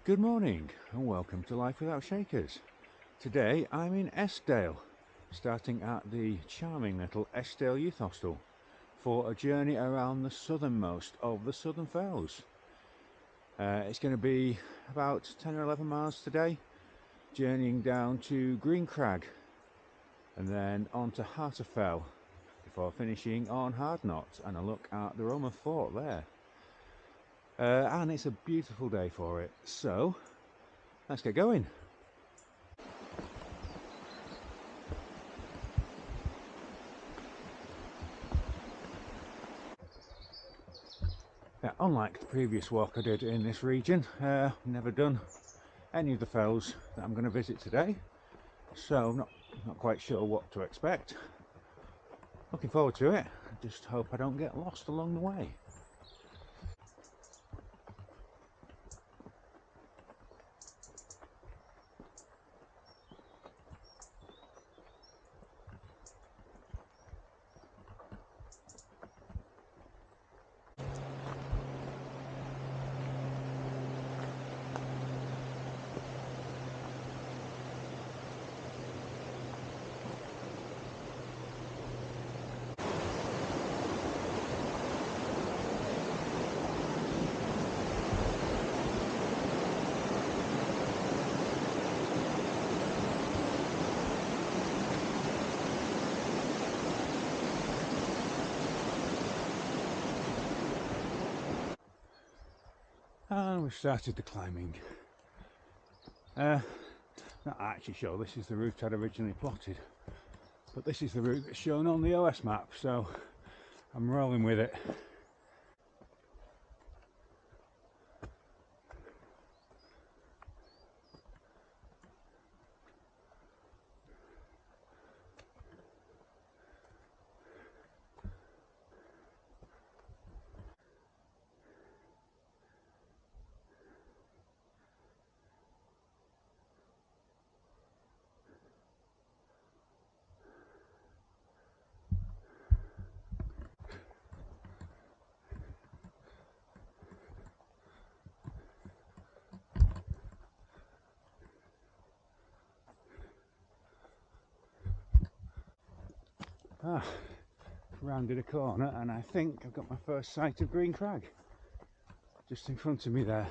Good morning and welcome to Life Without Shakers. Today I'm in Eskdale, starting at the charming little Eskdale Youth Hostel for a journey around the southernmost of the Southern Fells. It's going to be about 10 or 11 miles today, journeying down to Green Crag and then on to Harter Fell before finishing on Hard Knott and a look at the Roman fort there. And it's a beautiful day for it, so let's get going. Unlike the previous walk I did in this region, never done any of the fells that I'm going to visit today, so I'm not quite sure what to expect. Looking forward to it. I just hope I don't get lost along the way. And we've started the climbing. Not actually sure this is the route I'd originally plotted, but this is the route that's shown on the OS map, so I'm rolling with it. Rounded a corner and I think I've got my first sight of Green Crag just in front of me there.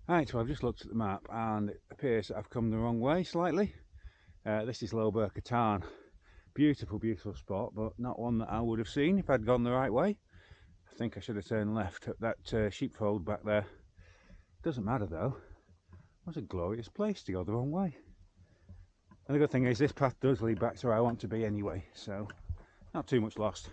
Right, so I've just looked at the map and it appears that I've come the wrong way slightly. This is Low Burkatan. Beautiful, beautiful spot, but not one that I would have seen if I'd gone the right way. I think I should have turned left at that sheepfold back there. Doesn't matter though. What a glorious place to go the wrong way. And the good thing is this path does lead back to where I want to be anyway, so not too much lost.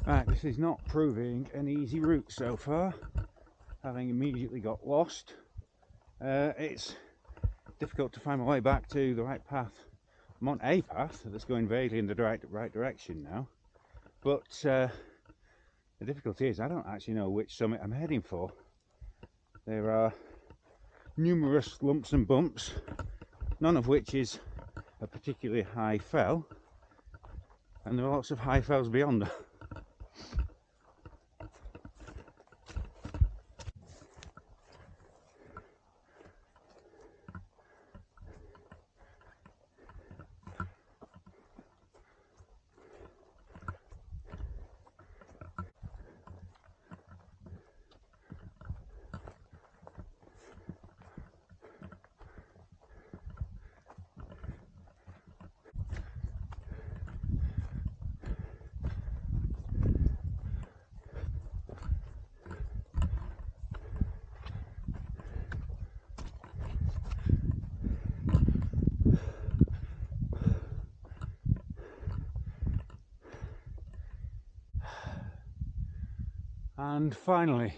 Right, this is not proving an easy route so far, having immediately got lost. It's difficult to find my way back to the right path. I'm on a path that's going vaguely in the right direction now, but the difficulty is I don't actually know which summit I'm heading for. There are numerous lumps and bumps, none of which is a particularly high fell, and there are lots of high fells beyond them. And finally,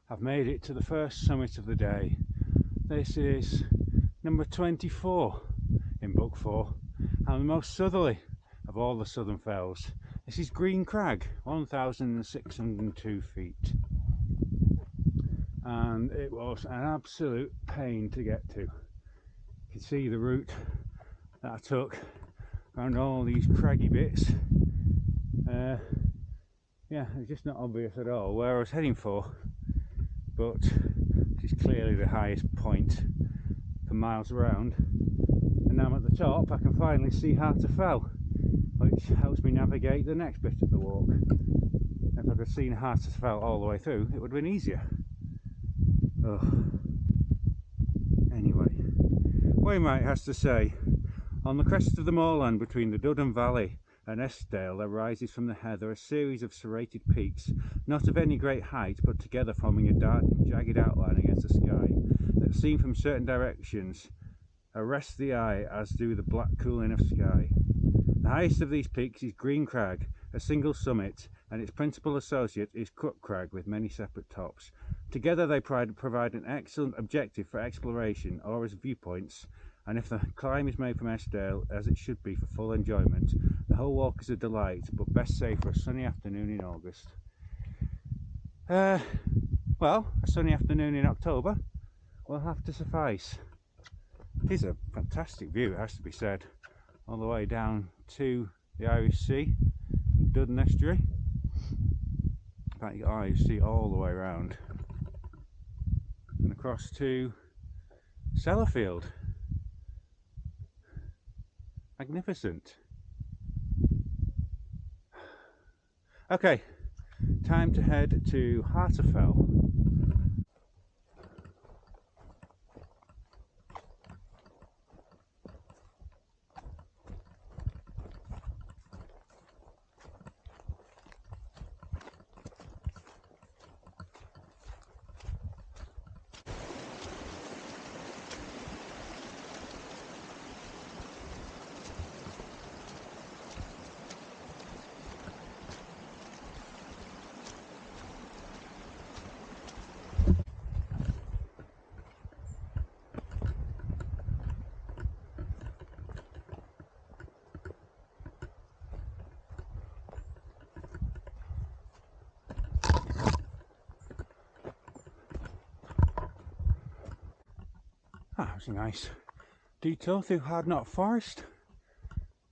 I've made it to the first summit of the day. This is number 24 in book 4, and the most southerly of all the southern fells. This is Green Crag, 1,602 feet. And it was an absolute pain to get to. You can see the route that I took around all these craggy bits. Yeah, it's just not obvious at all where I was heading for, but this is clearly the highest point for miles around. And now I'm at the top, I can finally see Harter Fell, which helps me navigate the next bit of the walk. If I'd have seen Harter Fell all the way through, it would have been easier. Anyway, Wainwright has to say, on the crest of the moorland between the Duddon Valley and Eskdale there rises from the heather a series of serrated peaks, not of any great height, but together forming a dark and jagged outline against the sky, that seen from certain directions arrest the eye as do the black cooling of sky. The highest of these peaks is Green Crag, a single summit, and its principal associate is Cut Crag with many separate tops. Together they provide an excellent objective for exploration or as viewpoints, and if the climb is made from Eskdale, as it should be for full enjoyment, the whole walk is a delight, but best saved for a sunny afternoon in August. Well, a sunny afternoon in October will have to suffice. It is a fantastic view, it has to be said, all the way down to the Irish Sea and Duddon Estuary. In fact, you got Irish Sea all the way around and across to Sellafield. Magnificent. Okay, time to head to Harter Fell. That was a nice detour through Hard Knott Forest,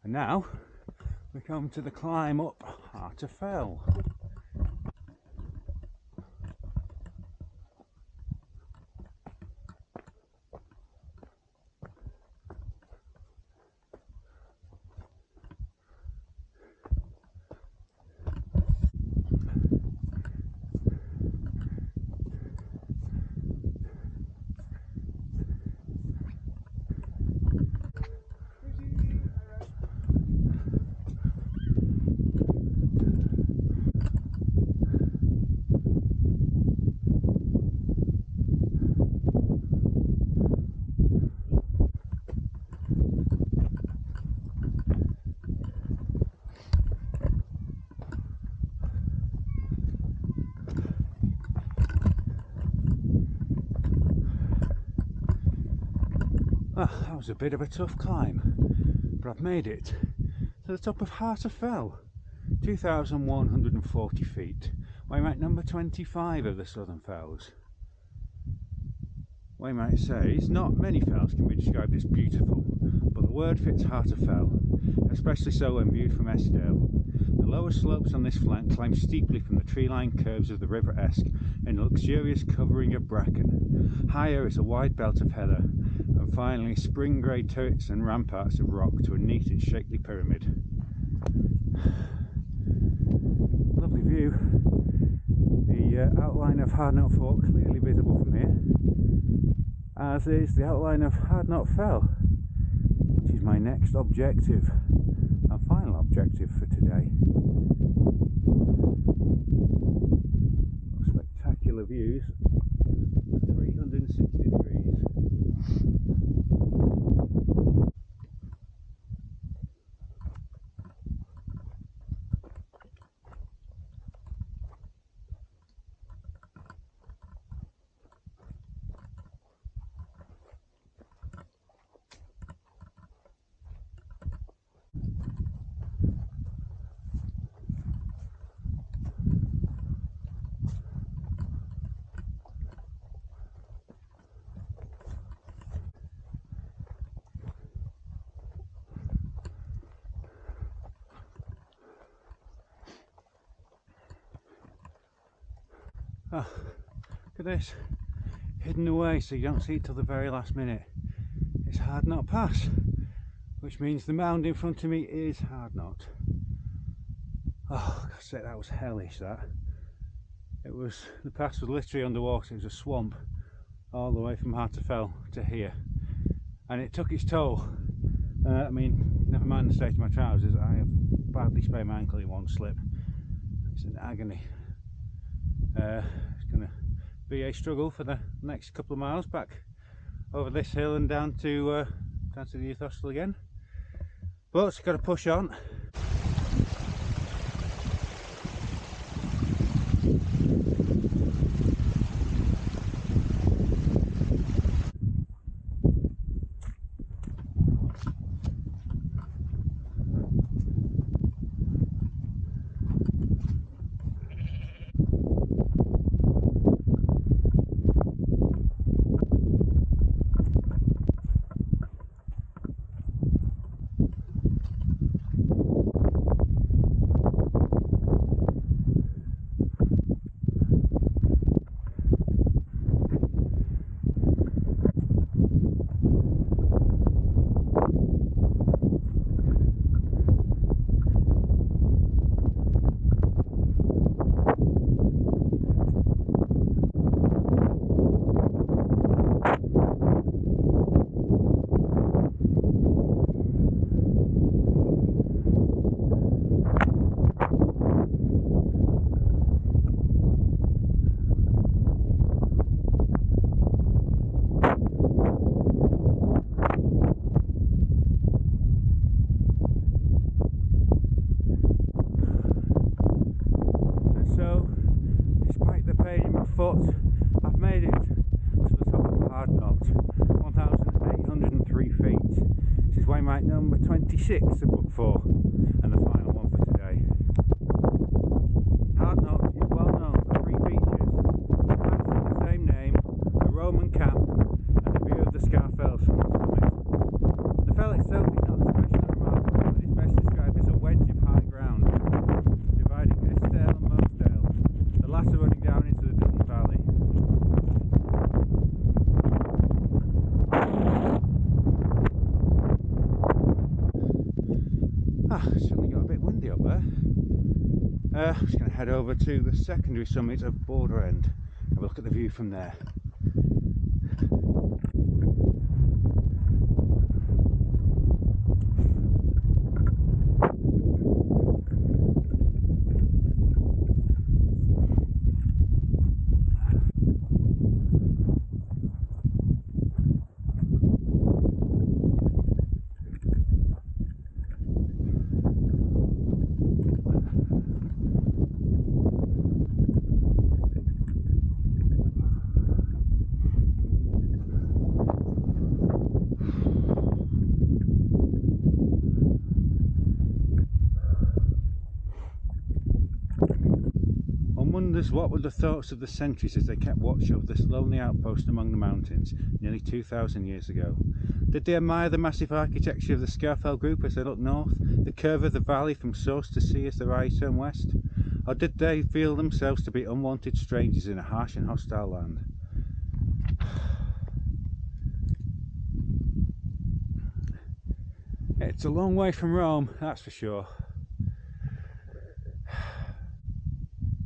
and now we come to the climb up Harter Fell. Well, that was a bit of a tough climb, but I've made it to the top of Harter Fell, 2,140 feet. Wainwright number 25 of the Southern Fells. Wainwright says not many fells can be described as beautiful, but the word fits Harter Fell, especially so when viewed from Eskdale. The lower slopes on this flank climb steeply from the tree-lined curves of the River Esk in a luxurious covering of bracken. Higher is a wide belt of heather, and finally spring grey turrets and ramparts of rock to a neat and shapely pyramid. Lovely view. The outline of Hard Knott Fort clearly visible from here, as is the outline of Hard Knott Fell, which is my next objective and final objective for today. Spectacular views, 360 degrees. Oh, look at this, hidden away so you don't see it till the very last minute. It's Hard Knott Pass, which means the mound in front of me is Hard Knott. Oh, God's sake, that was hellish, that. The pass was literally underwater. It was a swamp all the way from Harter Fell to here, and it took its toll. I mean, never mind the state of my trousers, I have badly sprained my ankle in one slip. It's an agony. It's going to be a struggle for the next couple of miles back over this hill and down to the youth hostel again, but got to push on. I've made it to the top of Hard Knott, 1,803 feet. This is Wainwright number 26 of book 4, and the final one for today. Hard Knott is well known for 3 features: the pass with the same name, the Roman camp, and the view of the Harter Fell from its summit. The fell itself is not especially remarkable, but is best described as a wedge of high ground, dividing Eskdale and Mosdale, the latter running down into the Duddon Valley. It's suddenly got a bit windy up there. I'm just going to head over to the secondary summit of Border End, have a look at the view from there. Wonders what were the thoughts of the sentries as they kept watch over this lonely outpost among the mountains nearly 2,000 years ago. Did they admire the massive architecture of the Harter Fell group as they looked north, the curve of the valley from source to sea as their eyes turned west? Or did they feel themselves to be unwanted strangers in a harsh and hostile land? It's a long way from Rome, that's for sure.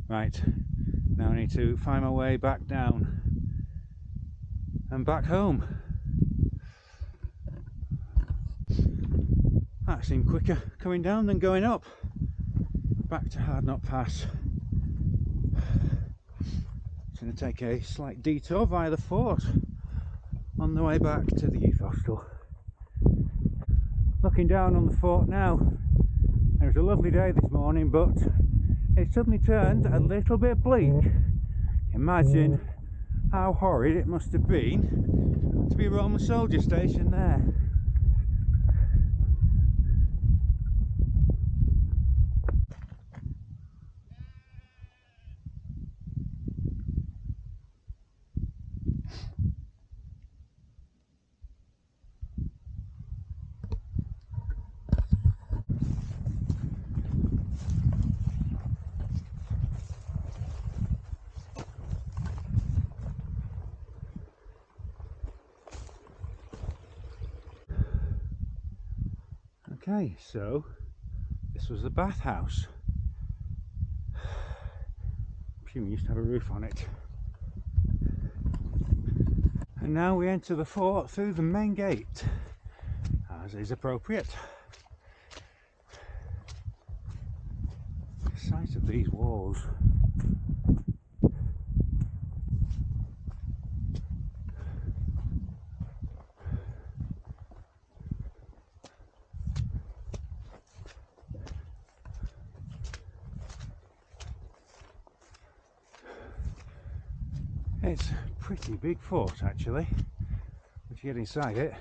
Right, now I need to find my way back down and back home. That seemed quicker coming down than going up. Back to Hard Knott Pass. It's going to take a slight detour via the fort on the way back to the youth hostel. Looking down on the fort now, it was a lovely day this morning, but it suddenly turned a little bit bleak. Imagine how horrid it must have been to be a Roman soldier stationed there. Okay, so this was the bathhouse. I'm assuming it used to have a roof on it. And now we enter the fort through the main gate, as is appropriate. The size of these walls. It's a pretty big fort actually, once you get inside it.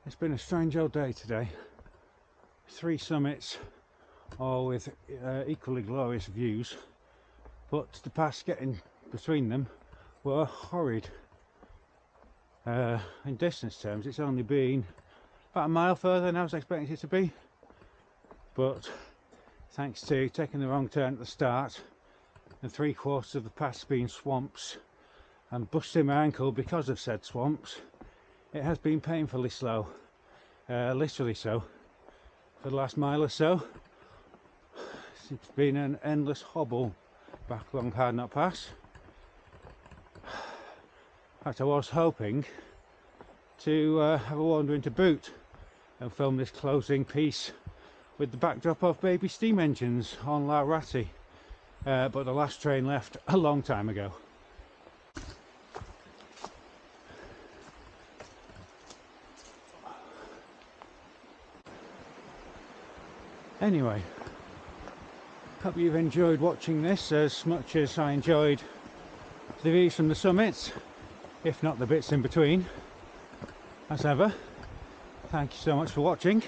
It's been a strange old day today. 3 summits, all with equally glorious views, but the pass getting between them were horrid. In distance terms, it's only been about a mile further than I was expecting it to be, but thanks to taking the wrong turn at the start and 3/4 of the pass being swamps and busting my ankle because of said swamps, it has been painfully slow, literally so, for the last mile or so. It's been an endless hobble back along Hard Knott Pass. In fact, I was hoping to have a wander into Boot and film this closing piece with the backdrop of baby steam engines on La Ratti, but the last train left a long time ago. Anyway, hope you've enjoyed watching this as much as I enjoyed the views from the summits, if not the bits in between. As ever, thank you so much for watching,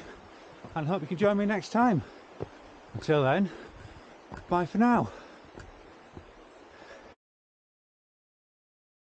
and hope you can join me next time. Until then, bye for now.